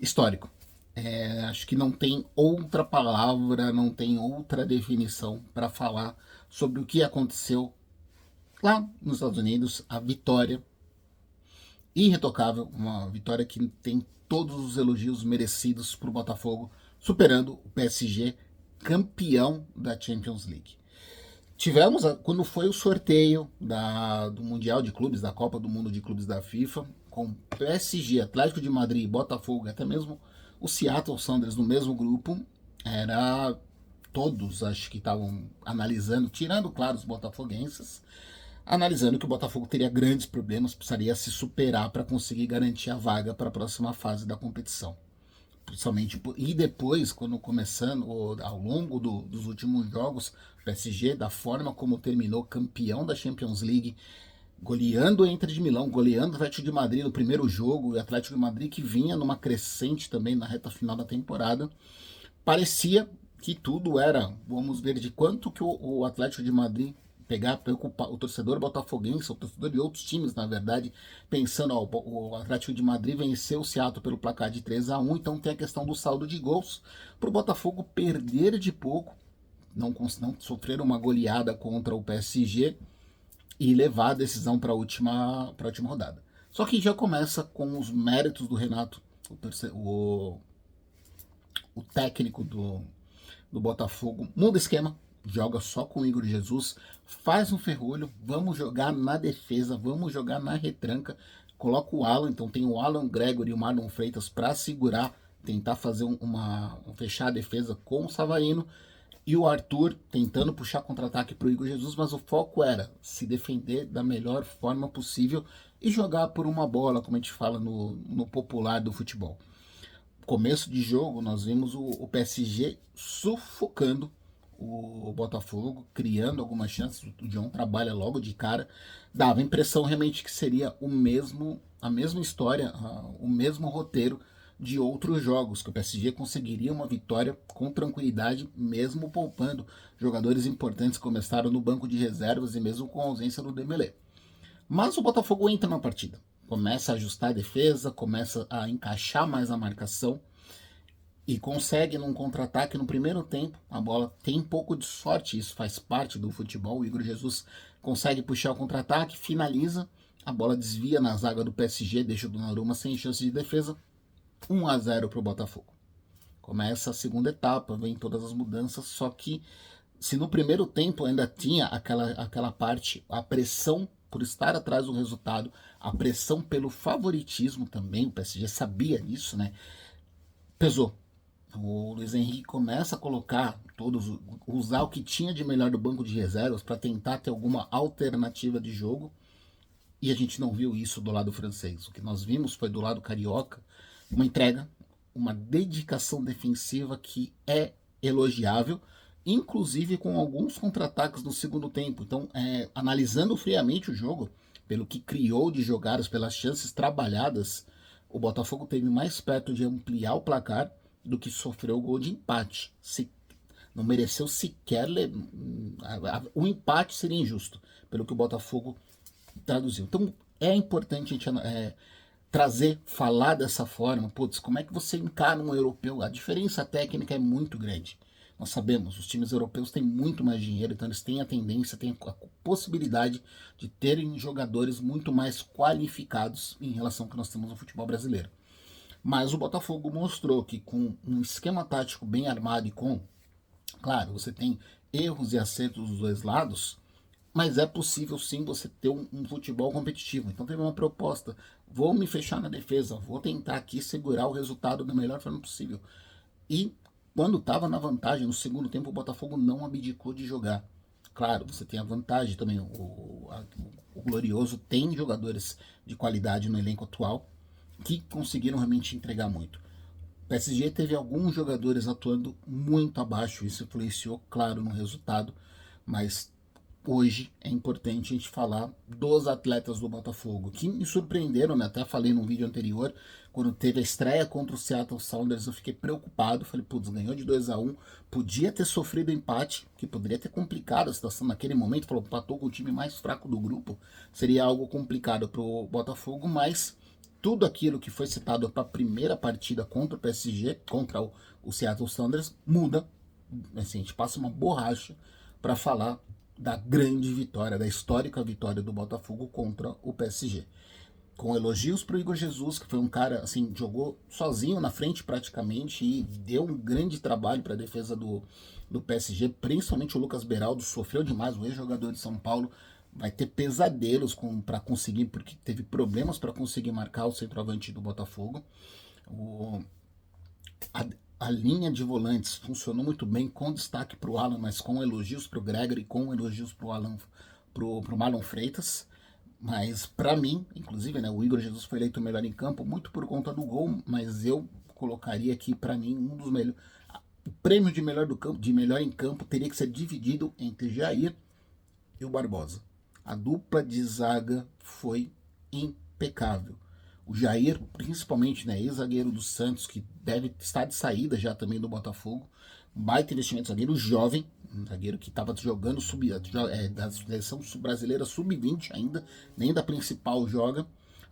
Histórico. Acho que não tem outra palavra, não tem outra definição para falar sobre o que aconteceu lá nos Estados Unidos. A vitória irretocável, uma vitória que tem todos os elogios merecidos para o Botafogo, superando o PSG, campeão da Champions League. Tivemos, quando foi o sorteio do Mundial de Clubes, da Copa do Mundo de Clubes da FIFA, com PSG, Atlético de Madrid, Botafogo, até mesmo o Seattle Sounders no mesmo grupo, era todos, acho que estavam analisando, tirando, claro, os botafoguenses, analisando que o Botafogo teria grandes problemas, precisaria se superar para conseguir garantir a vaga para a próxima fase da competição. Principalmente, e depois, quando começando, ao longo dos últimos jogos, o PSG, da forma como terminou campeão da Champions League, goleando o Inter de Milão, goleando o Atlético de Madrid no primeiro jogo, e o Atlético de Madrid que vinha numa crescente também na reta final da temporada, parecia que tudo era, vamos ver de quanto que o Atlético de Madrid pegar, preocupar o torcedor botafoguense, o torcedor de outros times, na verdade, pensando, ó, o Atlético de Madrid venceu o Seattle pelo placar de 3-1, então tem a questão do saldo de gols, para o Botafogo perder de pouco, não sofrer uma goleada contra o PSG e levar a decisão para a última rodada. Só que já começa com os méritos do Renato, o técnico do Botafogo, muda esquema, joga só com o Igor Jesus, faz um ferrolho, vamos jogar na defesa, vamos jogar na retranca, coloca o Alan, então tem o Alan Gregory e o Marlon Freitas para segurar, tentar fazer fechar a defesa com o Savaino, e o Arthur tentando puxar contra-ataque para o Igor Jesus, mas o foco era se defender da melhor forma possível e jogar por uma bola, como a gente fala no popular do futebol. Começo de jogo, nós vimos o PSG sufocando o Botafogo, criando algumas chances. O John trabalha logo de cara. Dava a impressão realmente que seria a mesma história, o mesmo roteiro de outros jogos, que o PSG conseguiria uma vitória com tranquilidade, mesmo poupando jogadores importantes que começaram no banco de reservas e mesmo com a ausência do Dembélé. Mas o Botafogo entra na partida, começa a ajustar a defesa, começa a encaixar mais a marcação e consegue num contra-ataque no primeiro tempo. A bola tem um pouco de sorte, isso faz parte do futebol. O Igor Jesus consegue puxar o contra-ataque, finaliza, a bola desvia na zaga do PSG, deixa o Donnarumma sem chance de defesa. 1-0 para o Botafogo. Começa a segunda etapa, vem todas as mudanças, só que se no primeiro tempo ainda tinha aquela parte, a pressão por estar atrás do resultado, a pressão pelo favoritismo também, o PSG sabia disso, né? Pesou. O Luiz Henrique começa a colocar usar o que tinha de melhor do banco de reservas para tentar ter alguma alternativa de jogo, e a gente não viu isso do lado francês. O que nós vimos foi do lado carioca uma entrega, uma dedicação defensiva que é elogiável, inclusive com alguns contra-ataques no segundo tempo. Então, analisando friamente o jogo, pelo que criou de jogadas, pelas chances trabalhadas, o Botafogo teve mais perto de ampliar o placar do que sofreu o gol de empate. Não mereceu sequer. O empate seria injusto, pelo que o Botafogo traduziu. Então, é importante a gente falar dessa forma. Putz, como é que você encara um europeu? A diferença técnica é muito grande. Nós sabemos, os times europeus têm muito mais dinheiro, então eles têm a tendência, têm a possibilidade de terem jogadores muito mais qualificados em relação ao que nós temos no futebol brasileiro. Mas o Botafogo mostrou que com um esquema tático bem armado e claro, você tem erros e acertos dos dois lados, mas é possível sim você ter um futebol competitivo. Então teve uma proposta, vou me fechar na defesa, vou tentar aqui segurar o resultado da melhor forma possível. E quando estava na vantagem, no segundo tempo, o Botafogo não abdicou de jogar. Claro, você tem a vantagem também, o Glorioso tem jogadores de qualidade no elenco atual que conseguiram realmente entregar muito. O PSG teve alguns jogadores atuando muito abaixo, isso influenciou, claro, no resultado, mas hoje é importante a gente falar dos atletas do Botafogo, que me surpreenderam, né? Até falei num vídeo anterior, quando teve a estreia contra o Seattle Sounders, eu fiquei preocupado, falei, putz, ganhou de 2-1, podia ter sofrido empate, que poderia ter complicado a situação naquele momento, falou, empatou com o time mais fraco do grupo, seria algo complicado pro Botafogo, mas tudo aquilo que foi citado para a primeira partida contra o PSG, contra o Seattle Sounders, muda. Assim, a gente passa uma borracha para falar da grande vitória, da histórica vitória do Botafogo contra o PSG. Com elogios para o Igor Jesus, que foi um cara, assim, jogou sozinho na frente praticamente e deu um grande trabalho para a defesa do PSG, principalmente o Lucas Beraldo, sofreu demais, o ex-jogador de São Paulo, vai ter pesadelos para conseguir, porque teve problemas para conseguir marcar o centroavante do Botafogo. O, a, a linha de volantes funcionou muito bem, com destaque para o Alan, mas com elogios para o Gregory, com elogios para o Alan, pro Marlon Freitas. Mas para mim, inclusive, né, o Igor Jesus foi eleito o melhor em campo, muito por conta do gol, mas eu colocaria aqui para mim um dos melhores. O prêmio de melhor do campo, de melhor em campo, teria que ser dividido entre Jair e o Barbosa. A dupla de zaga foi impecável. O Jair, principalmente, né, ex-zagueiro do Santos, que deve estar de saída já também do Botafogo, baita investimento, zagueiro jovem, um zagueiro que estava jogando da seleção brasileira sub-20 ainda, nem da principal joga,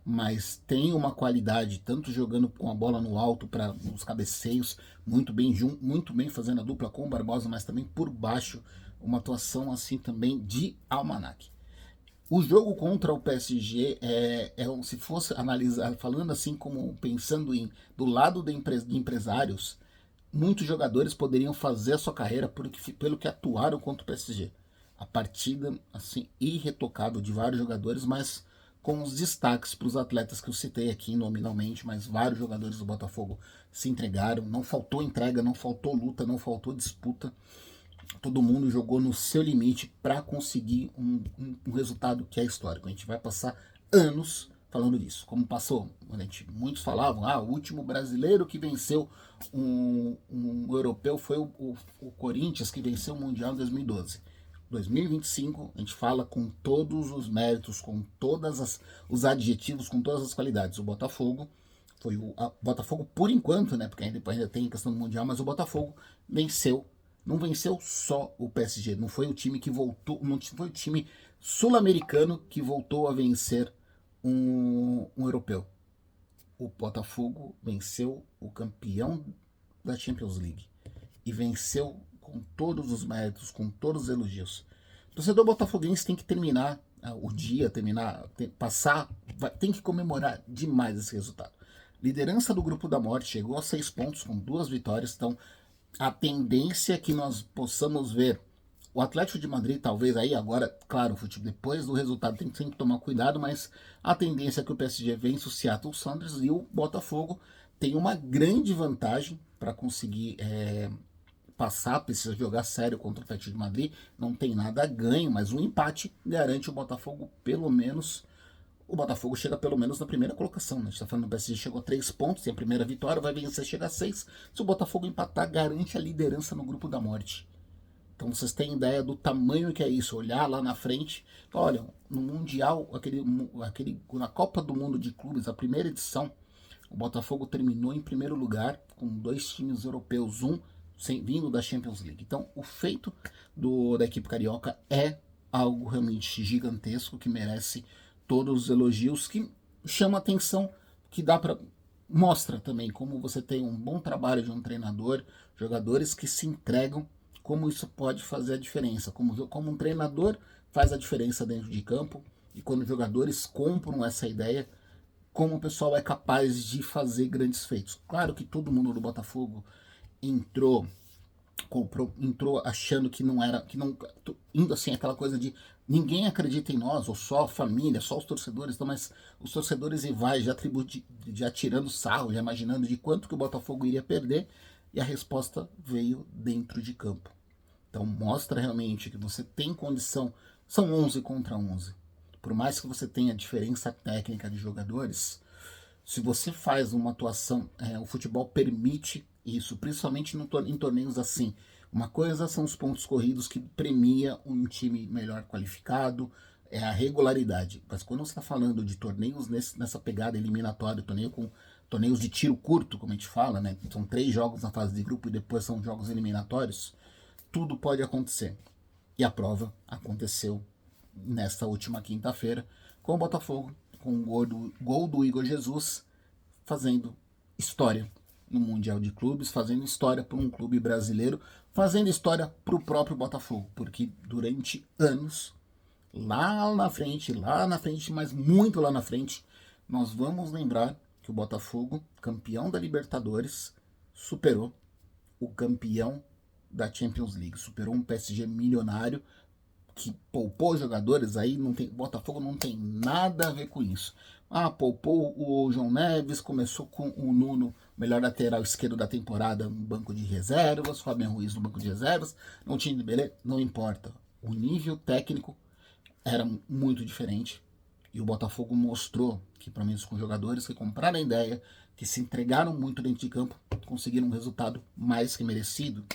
mas tem uma qualidade, tanto jogando com a bola no alto para os cabeceios, muito bem fazendo a dupla com o Barbosa, mas também por baixo, uma atuação assim também de almanaque. O jogo contra o PSG se fosse analisar, falando assim como pensando do lado de empresários, muitos jogadores poderiam fazer a sua carreira pelo que atuaram contra o PSG. A partida, assim, irretocável de vários jogadores, mas com os destaques para os atletas que eu citei aqui nominalmente, mas vários jogadores do Botafogo se entregaram, não faltou entrega, não faltou luta, não faltou disputa. Todo mundo jogou no seu limite para conseguir um resultado que é histórico. A gente vai passar anos falando disso. Como passou, muitos falavam, o último brasileiro que venceu um europeu foi o Corinthians, que venceu o Mundial em 2012. 2025, a gente fala com todos os méritos, com todos os adjetivos, com todas as qualidades. O Botafogo foi Botafogo por enquanto, né? Porque ainda tem questão do Mundial, mas o Botafogo venceu. Não venceu só o PSG, não foi o time que voltou, não foi o time sul-americano que voltou a vencer um europeu. O Botafogo venceu o campeão da Champions League e venceu com todos os méritos, com todos os elogios. O torcedor botafoguense tem que terminar o dia, tem que comemorar demais esse resultado. Liderança do grupo da morte, chegou a 6 pontos com 2 vitórias, então a tendência é que nós possamos ver o Atlético de Madrid, talvez aí agora, claro, depois do resultado tem que sempre tomar cuidado, mas a tendência é que o PSG vença o Seattle Sounders e o Botafogo tem uma grande vantagem para conseguir passar, precisa jogar sério contra o Atlético de Madrid, não tem nada a ganho, mas um empate garante o Botafogo pelo menos. O Botafogo chega pelo menos na primeira colocação, né? A gente está falando do PSG, chegou a 3 pontos, tem a primeira vitória, vai vencer, chega a 6. Se o Botafogo empatar, garante a liderança no grupo da morte. Então vocês têm ideia do tamanho que é isso, olhar lá na frente, olha, no Mundial, na Copa do Mundo de Clubes, a primeira edição, o Botafogo terminou em primeiro lugar, com 2 times europeus, vindo da Champions League. Então o feito da equipe carioca é algo realmente gigantesco, que merece todos os elogios, que chama atenção, que mostra também como você tem um bom trabalho de um treinador, jogadores que se entregam, como isso pode fazer a diferença, como um treinador faz a diferença dentro de campo, e quando os jogadores compram essa ideia, como o pessoal é capaz de fazer grandes feitos. Claro que todo mundo do Botafogo entrou achando que não era, indo assim, aquela coisa de ninguém acredita em nós, ou só a família, só os torcedores, então, mas os torcedores rivais já tirando sarro, já imaginando de quanto que o Botafogo iria perder, e a resposta veio dentro de campo. Então mostra realmente que você tem condição, são 11 contra 11. Por mais que você tenha diferença técnica de jogadores, se você faz uma atuação, o futebol permite isso, principalmente em torneios assim. Uma coisa são os pontos corridos, que premia um time melhor qualificado, é a regularidade. Mas quando você está falando de torneios nessa pegada eliminatória, torneios de tiro curto, como a gente fala, né? São 3 jogos na fase de grupo e depois são jogos eliminatórios, tudo pode acontecer. E a prova aconteceu nesta última quinta-feira, com o Botafogo com o gol do Igor Jesus, fazendo história no Mundial de Clubes, fazendo história para um clube brasileiro, fazendo história para o próprio Botafogo, porque durante anos, lá na frente, mas muito lá na frente, nós vamos lembrar que o Botafogo, campeão da Libertadores, superou o campeão da Champions League, superou um PSG milionário que poupou jogadores, aí não tem, Botafogo não tem nada a ver com isso. Ah, poupou o João Neves, começou com o Nuno, melhor lateral esquerdo da temporada, no banco de reservas, Fabian Ruiz no banco de reservas, não tinha, beleza? Não importa. O nível técnico era muito diferente e o Botafogo mostrou que, pelo menos com jogadores que compraram a ideia, que se entregaram muito dentro de campo, conseguiram um resultado mais que merecido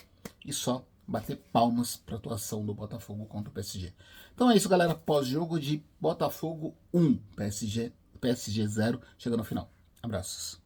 e só bater palmas para a atuação do Botafogo contra o PSG. Então é isso, galera. Pós-jogo de Botafogo 1, PSG 0, chegando ao final. Abraços.